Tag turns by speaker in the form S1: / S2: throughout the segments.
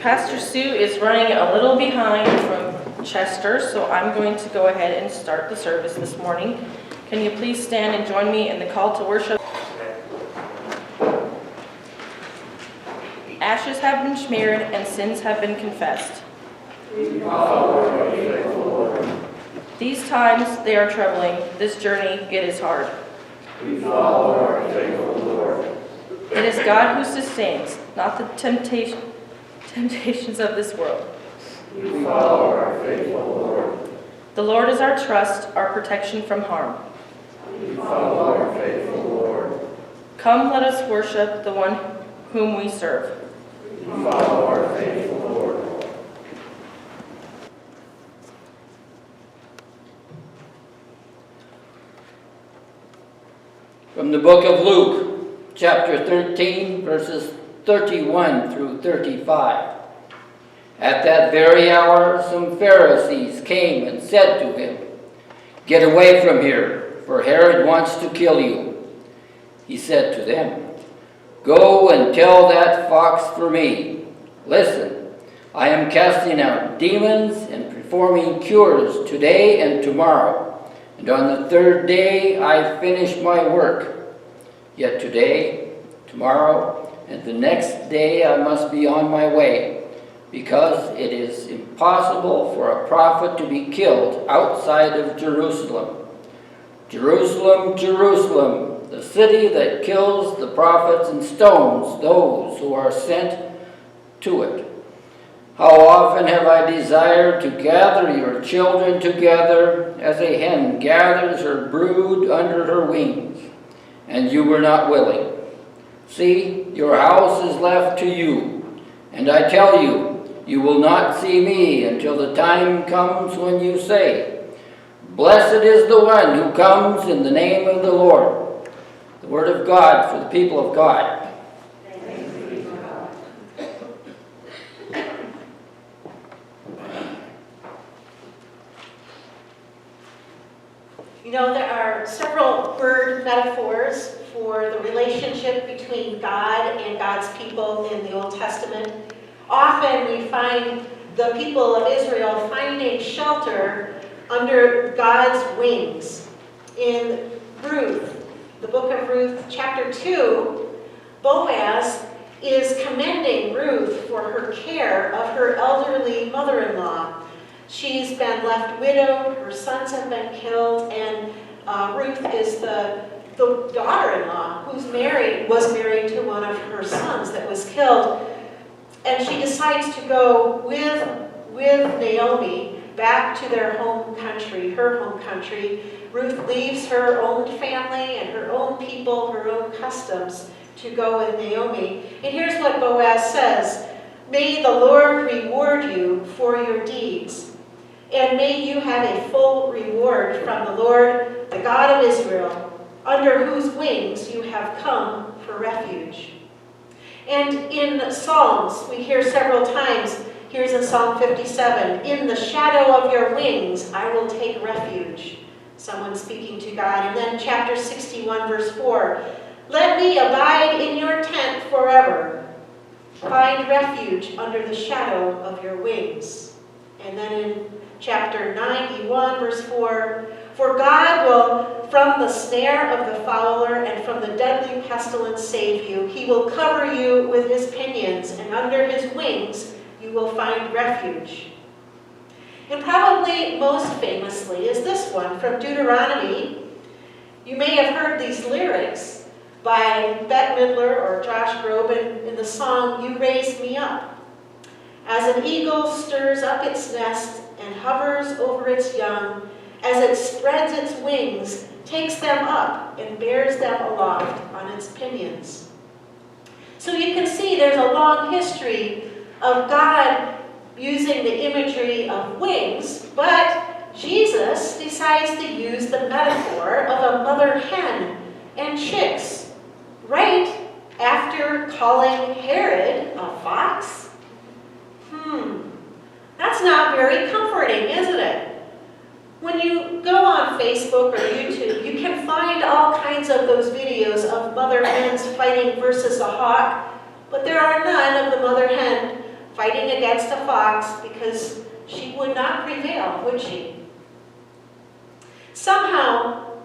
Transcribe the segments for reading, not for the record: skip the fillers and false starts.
S1: Pastor Sue is running a little behind from Chester, so I'm going to go ahead and start the service this morning. Can you please stand and join me in the call to worship? Ashes have been smeared and sins have been confessed. These times they are troubling, this journey it is hard.
S2: We follow our faithful Lord.
S1: It is God who sustains, not the temptations of this world.
S2: We follow our faithful Lord.
S1: The Lord is our trust, our protection from harm.
S2: We follow our faithful Lord.
S1: Come, let us worship the one whom we serve.
S2: We follow our faithful Lord.
S3: From the book of Luke, chapter 13, verses 31 through 35. At that very hour, some Pharisees came and said to him, "Get away from here, for Herod wants to kill you." He said to them, "Go and tell that fox for me. Listen, I am casting out demons and performing cures today and tomorrow, and on the third day I finish my work. Yet today, tomorrow, and the next day I must be on my way, because it is impossible for a prophet to be killed outside of Jerusalem. Jerusalem, Jerusalem, the city that kills the prophets and stones those who are sent to it. How often have I desired to gather your children together as a hen gathers her brood under her wings, and you were not willing. See, your house is left to you, and I tell you, you will not see me until the time comes when you say, 'Blessed is the one who comes in the name of the Lord.'" The word of God for the people of God.
S4: Thanks be to God. You know, there are several bird metaphors for the relationship between God and God's people in the Old Testament. Often we find the people of Israel finding shelter under God's wings. In Ruth, the book of Ruth, chapter 2, Boaz is commending Ruth for her care of her elderly mother-in-law. She's been left widowed, her sons have been killed, and Ruth is the daughter-in-law who was married to one of her sons that was killed. And she decides to go with Naomi back to their home country, her home country. Ruth leaves her own family and her own people, her own customs, to go with Naomi. And here's what Boaz says: "May the Lord reward you for your deeds, and may you have a full reward from the Lord, the God of Israel, under whose wings you have come for refuge." And in Psalms, we hear several times, here's in Psalm 57, "In the shadow of your wings I will take refuge." Someone speaking to God. And then chapter 61, verse 4, "Let me abide in your tent forever. Find refuge under the shadow of your wings." And then in chapter 91, verse 4, "For God will from the snare of the fowler and from the deadly pestilence save you. He will cover you with his pinions, and under his wings you will find refuge." And probably most famously is this one from Deuteronomy. You may have heard these lyrics by Bette Midler or Josh Groban in the song, "You Raised Me Up." "As an eagle stirs up its nest and hovers over its young, as it spreads its wings, takes them up and bears them aloft on its pinions." So you can see there's a long history of God using the imagery of wings, but Jesus decides to use the metaphor of a mother hen and chicks right after calling Herod a fox. That's not very comforting, isn't it? When you go on Facebook or YouTube, you can find all kinds of those videos of mother hens fighting versus a hawk, but there are none of the mother hen fighting against a fox because she would not prevail, would she? Somehow,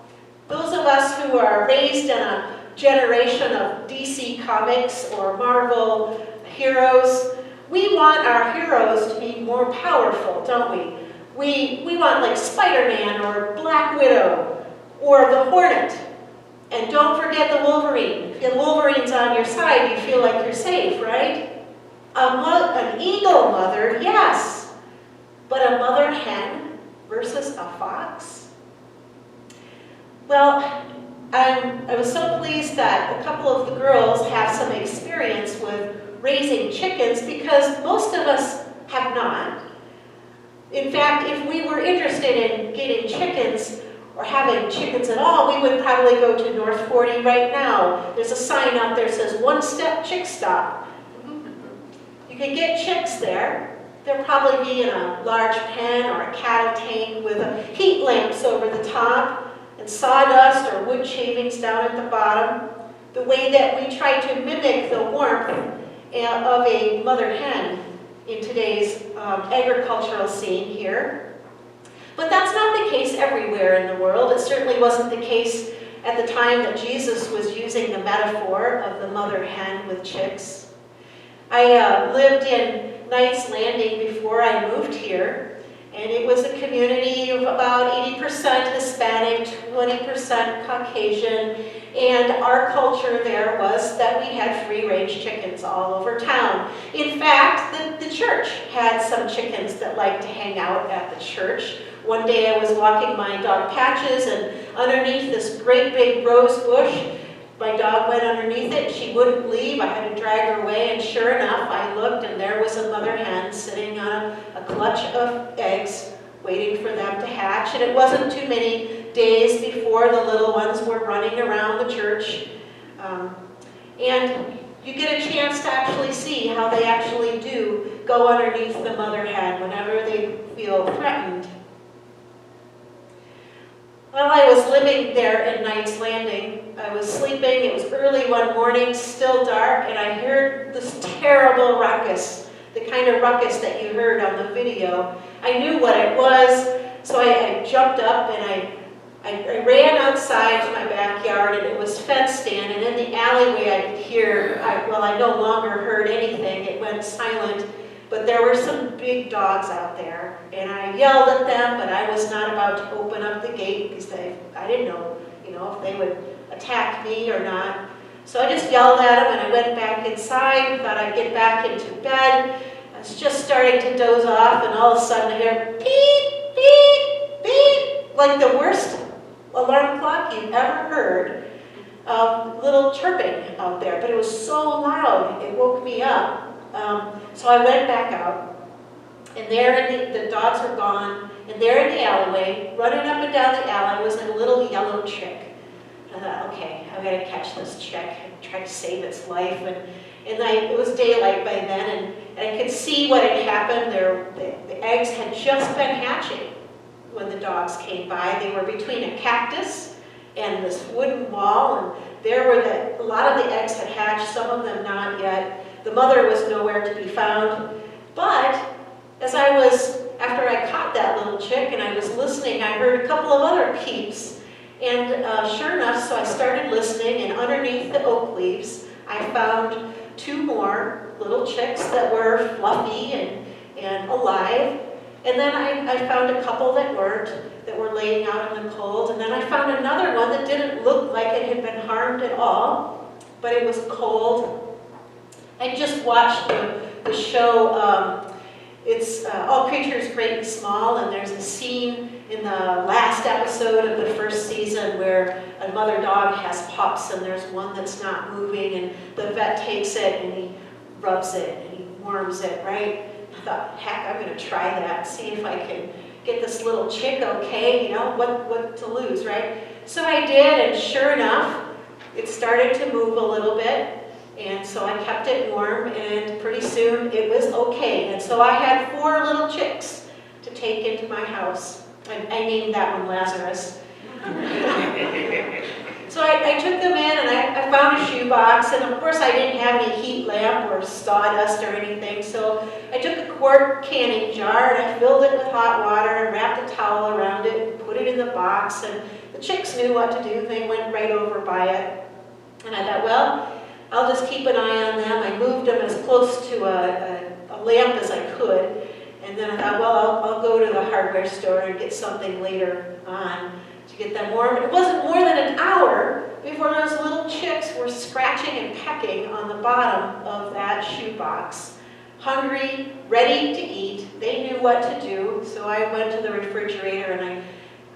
S4: those of us who are raised in a generation of DC Comics or Marvel heroes, we want our heroes to be more powerful, don't we? We want like Spider-Man or Black Widow or the Hornet. And don't forget the Wolverine. If Wolverine's on your side, you feel like you're safe, right? An eagle mother, yes. But a mother hen versus a fox? Well, I was so pleased that a couple of the girls have some experience with raising chickens because most of us have not. In fact, if we were interested in getting chickens or having chickens at all, we would probably go to North 40 right now. There's a sign out there that says, "One Step Chick Stop." You can get chicks there. They'll probably be in a large pen or a cattle tank with heat lamps over the top and sawdust or wood shavings down at the bottom, the way that we try to mimic the warmth of a mother hen in today's agricultural scene here. But that's not the case everywhere in the world. It certainly wasn't the case at the time that Jesus was using the metaphor of the mother hen with chicks. I lived in Knights Landing before I moved here, and it was a community of about 80% Hispanic, 20% Caucasian, and our culture there was that we had free-range chickens all over town. In fact, the church had some chickens that liked to hang out at the church. One day I was walking my dog Patches, and underneath this great big rose bush, my dog went underneath it. She wouldn't leave. I had to drag her away, and sure enough, I looked, and there was a mother hen sitting on a clutch of eggs, waiting for them to hatch. And it wasn't too many days before the little ones were running around the church. And you get a chance to actually see how they actually do go underneath the mother hen whenever they feel threatened. While I was living there in Knights Landing, I was sleeping. It was early one morning, still dark, and I heard this terrible ruckus, the kind of ruckus that you heard on the video. I knew what it was, so I jumped up and I ran outside to my backyard, and it was fenced in, and in the alleyway I could hear, I no longer heard anything. It went silent, but there were some big dogs out there, and I yelled at them, but I was not about to open up the gate because I didn't know, if they would attack me or not. So I just yelled at them, and I went back inside, thought I'd get back into bed. I was just starting to doze off, and all of a sudden I hear beep, beep, beep, like the worst alarm clock you've ever heard, little chirping out there, but it was so loud, it woke me up. So I went back out, and there the dogs were gone, and there in the alleyway, running up and down the alley, was a little yellow chick. I thought, okay, I've got to catch this chick and try to save its life. And it was daylight by then, and I could see what had happened. The eggs had just been hatching when the dogs came by. They were between a cactus and this wooden wall, and there were a lot of the eggs had hatched, some of them not yet. The mother was nowhere to be found. But after I caught that little chick and I was listening, I heard a couple of other peeps. And sure enough, so I started listening, and underneath the oak leaves, I found two more little chicks that were fluffy and alive. And then I found a couple that weren't, that were laying out in the cold. And then I found another one that didn't look like it had been harmed at all, but it was cold. I just watched the show, it's All Creatures Great and Small, and there's a scene in the last episode of the first season where a mother dog has pups, and there's one that's not moving, and the vet takes it and he rubs it and he warms it, right? I thought, heck, I'm going to try that, see if I can get this little chick okay, what to lose, right? So I did, and sure enough, it started to move a little bit. And so I kept it warm, and pretty soon it was okay. And so I had 4 little chicks to take into my house. I named that one Lazarus. So I took them in and I found a shoebox, and of course I didn't have any heat lamp or sawdust or anything, so I took a quart canning jar and I filled it with hot water and wrapped a towel around it and put it in the box, and the chicks knew what to do. They went right over by it. And I thought, well, I'll just keep an eye on them. I moved them as close to a lamp as I could, and then I thought, well, I'll go to the hardware store and get something later on to get them warm. It wasn't more than an hour before those little chicks were scratching and pecking on the bottom of that shoebox. Hungry, ready to eat. They knew what to do, so I went to the refrigerator, and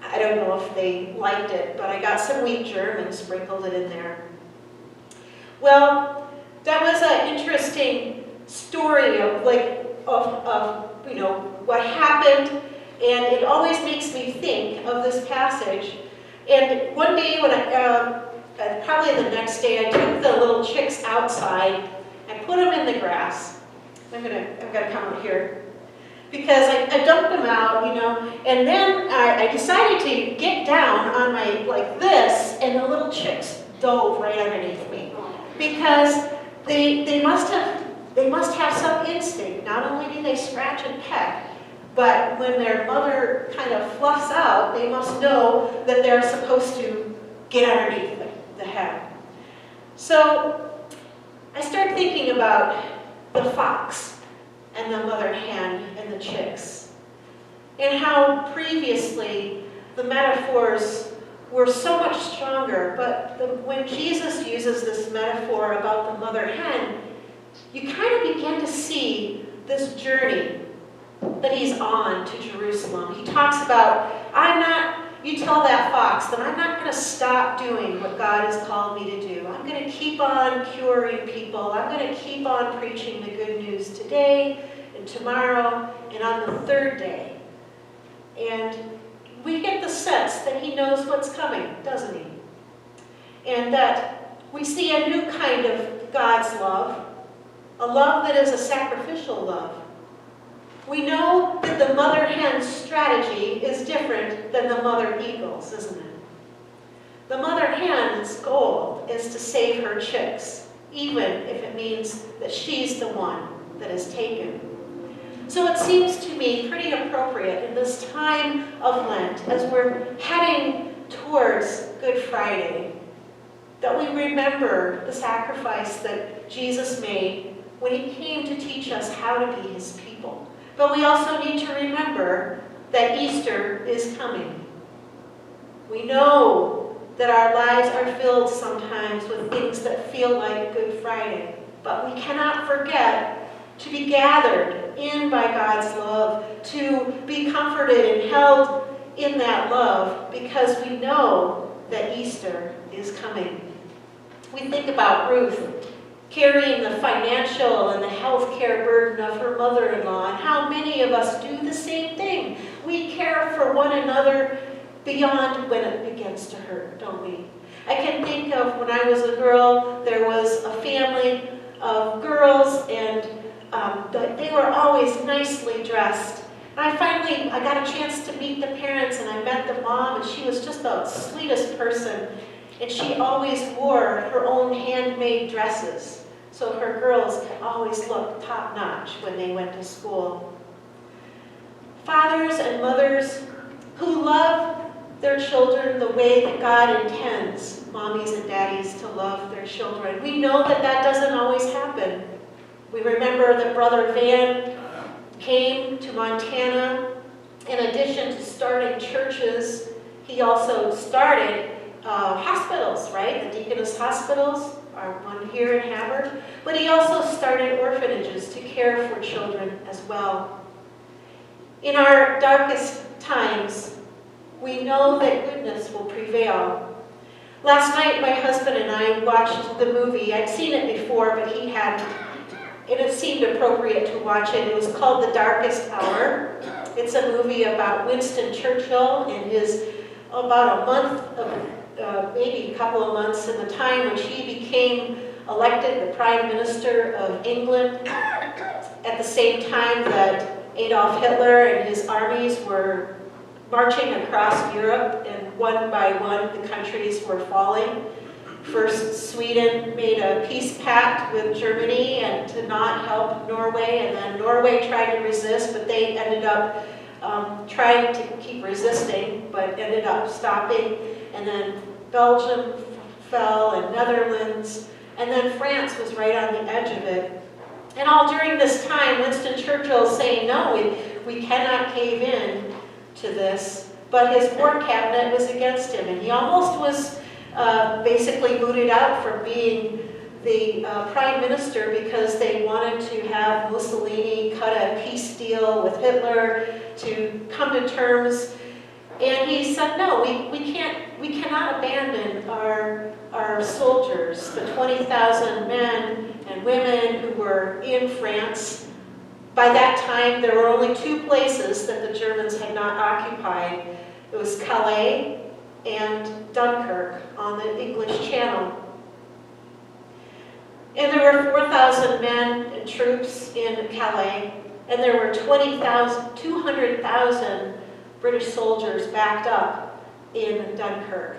S4: I don't know if they liked it, but I got some wheat germ and sprinkled it in there. Well, that was an interesting story of what happened, and it always makes me think of this passage. And one day, when probably the next day, I took the little chicks outside. I put them in the grass. I've got to come out here because I dumped them out, and then I decided to get down on my like this, and the little chicks dove right underneath me because they must have some instinct. Not only do they scratch and peck, but when their mother kind of fluffs out, they must know that they're supposed to get underneath the head. So I started thinking about the fox and the mother hen and the chicks, and how previously the metaphors were so much stronger, but when Jesus uses this metaphor about the mother hen, you kind of begin to see this journey that he's on to Jerusalem. He talks about, you tell that fox that I'm not going to stop doing what God has called me to do. I'm going to keep on curing people. I'm going to keep on preaching the good news today and tomorrow and on the third day. And we get the sense that he knows what's coming, doesn't he? And that we see a new kind of God's love, a love that is a sacrificial love. We know that the mother hen's strategy is different than the mother eagle's, isn't it? The mother hen's goal is to save her chicks, even if it means that she's the one that is taken. So it seems to me pretty appropriate in this time of Lent, as we're heading towards Good Friday, that we remember the sacrifice that Jesus made when he came to teach us how to be his people. But we also need to remember that Easter is coming. We know that our lives are filled sometimes with things that feel like Good Friday, but we cannot forget to be gathered in by God's love, to be comforted and held in that love, because we know that Easter is coming. We think about Ruth carrying the financial and the health care burden of her mother-in-law, and how many of us do the same thing. We care for one another beyond when it begins to hurt, don't we? I can think of when I was a girl, there was a family of girls, and they were always nicely dressed. And I got a chance to meet the parents, and I met the mom, and she was just the sweetest person. And she always wore her own handmade dresses, so her girls could always look top-notch when they went to school. Fathers and mothers who love their children the way that God intends mommies and daddies to love their children. We know that that doesn't always happen. We remember that Brother Van came to Montana. In addition to starting churches, he also started hospitals, right? The Deaconess Hospitals are one here in Havre. But he also started orphanages to care for children as well. In our darkest times, we know that goodness will prevail. Last night, my husband and I watched the movie. I'd seen it before, but he hadn't. And it seemed appropriate to watch it. It was called The Darkest Hour. It's a movie about Winston Churchill and his, about a month of, maybe a couple of months in the time which he became elected the Prime Minister of England, at the same time that Adolf Hitler and his armies were marching across Europe, and one by one the countries were falling. First, Sweden made a peace pact with Germany and to not help Norway, and then Norway tried to resist, but they ended up trying to keep resisting, but ended up stopping. And then Belgium fell, and Netherlands, and then France was right on the edge of it. And all during this time, Winston Churchill saying, no, we cannot cave in to this, but his war cabinet was against him, and he almost was basically booted out from being the prime minister because they wanted to have Mussolini cut a peace deal with Hitler to come to terms. And he said, no, we cannot abandon our soldiers, the 20,000 men and women who were in France. By that time, there were only two places that the Germans had not occupied. It was Calais and Dunkirk on the English Channel. And there were 4,000 men and troops in Calais, and there were 200,000 British soldiers backed up in Dunkirk.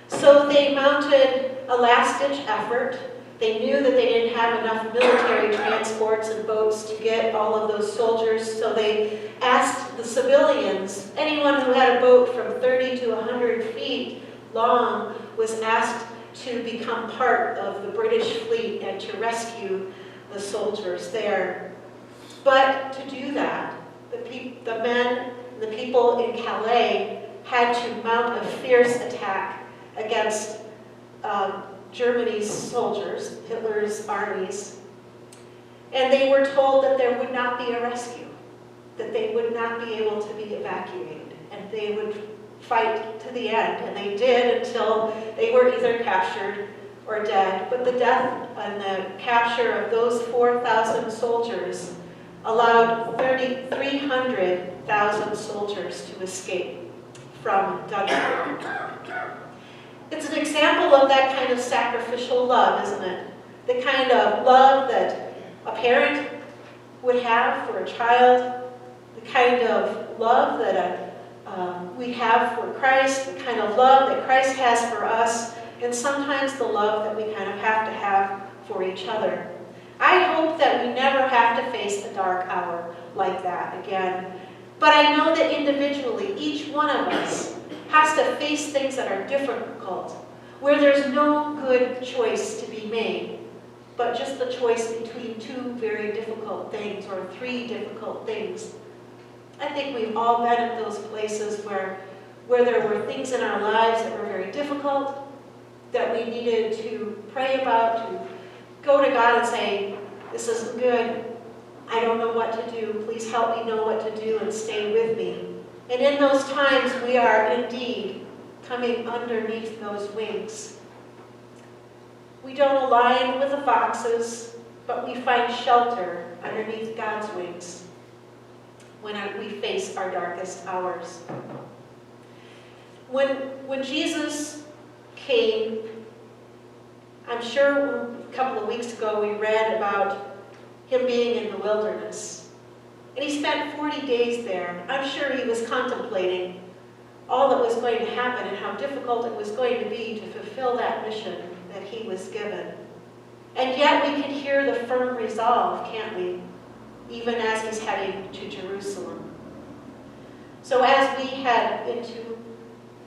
S4: So they mounted a last-ditch effort. They knew that they didn't have enough military transports and boats to get all of those soldiers, so they asked the civilians, anyone who had a boat from 30 to 100 feet long was asked to become part of the British fleet and to rescue the soldiers there. But to do that, the men, the people in Calais had to mount a fierce attack against Germany's soldiers, Hitler's armies, and they were told that there would not be a rescue, that they would not be able to be evacuated, and they would fight to the end, and they did until they were either captured or dead. But the death and the capture of those 4,000 soldiers allowed 300,000 soldiers to escape from Dunkirk. It's an example of that kind of sacrificial love, isn't it? The kind of love that a parent would have for a child, the kind of love that we have for Christ, the kind of love that Christ has for us, and sometimes the love that we kind of have for each other. I hope that we never have to face a dark hour like that again. But I know that individually, each one of us has to face things that are difficult, where there's no good choice to be made, but just the choice between two very difficult things or three difficult things. I think we've all been at those places where there were things in our lives that were very difficult, that we needed to pray about, to go to God and say, this isn't good, I don't know what to do, please help me know what to do and stay with me. And in those times, we are indeed coming underneath those wings. We don't align with the foxes, but we find shelter underneath God's wings when we face our darkest hours. When Jesus came, I'm sure a couple of weeks ago we read about him being in the wilderness. And he spent 40 days there. I'm sure he was contemplating all that was going to happen and how difficult it was going to be to fulfill that mission that he was given. And yet we can hear the firm resolve, can't we? Even as he's heading to Jerusalem. So as we head into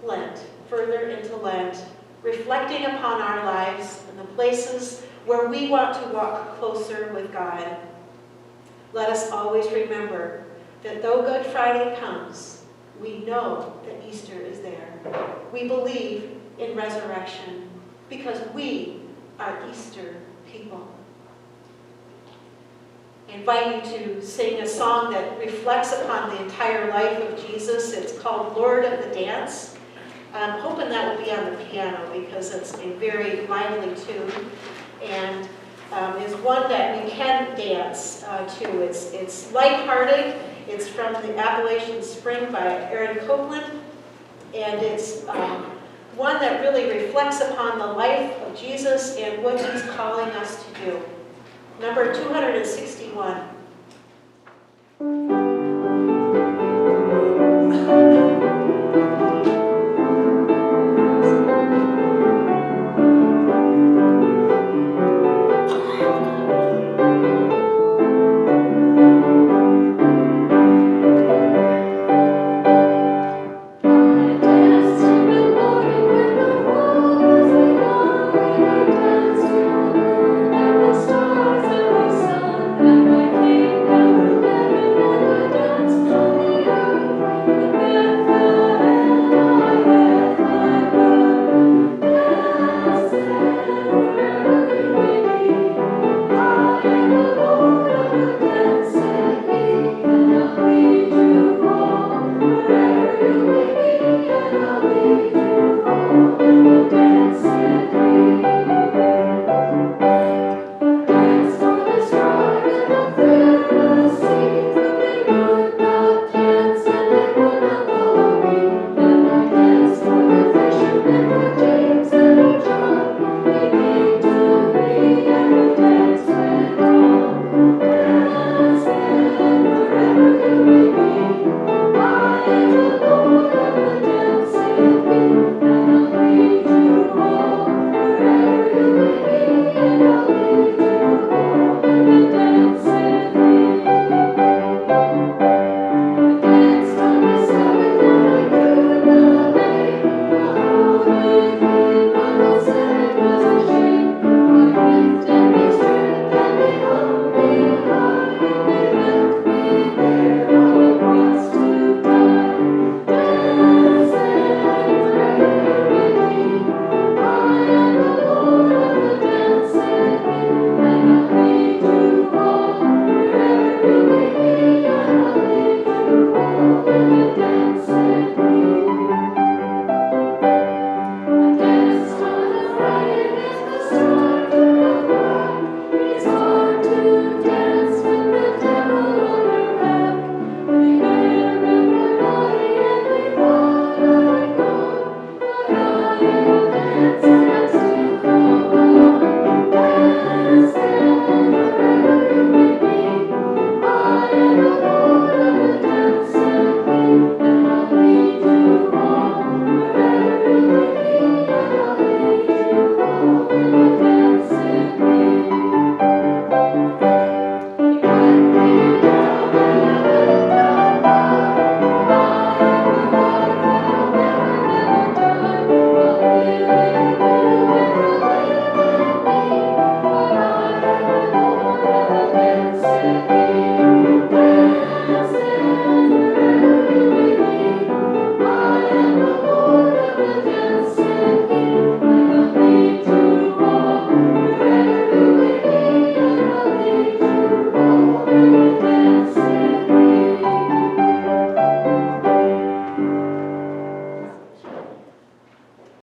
S4: Lent, further into Lent, reflecting upon our lives and the places where we want to walk closer with God, let us always remember that though Good Friday comes, we know that Easter is there. We believe in resurrection because we are Easter people. I invite you to sing a song that reflects upon the entire life of Jesus. It's called Lord of the Dance. I'm hoping that will be on the piano because it's a very lively tune and is one that we can dance to. It's lighthearted. It's from the Appalachian Spring by Aaron Copeland, and it's one that really reflects upon the life of Jesus and what he's calling us to do. Number 261.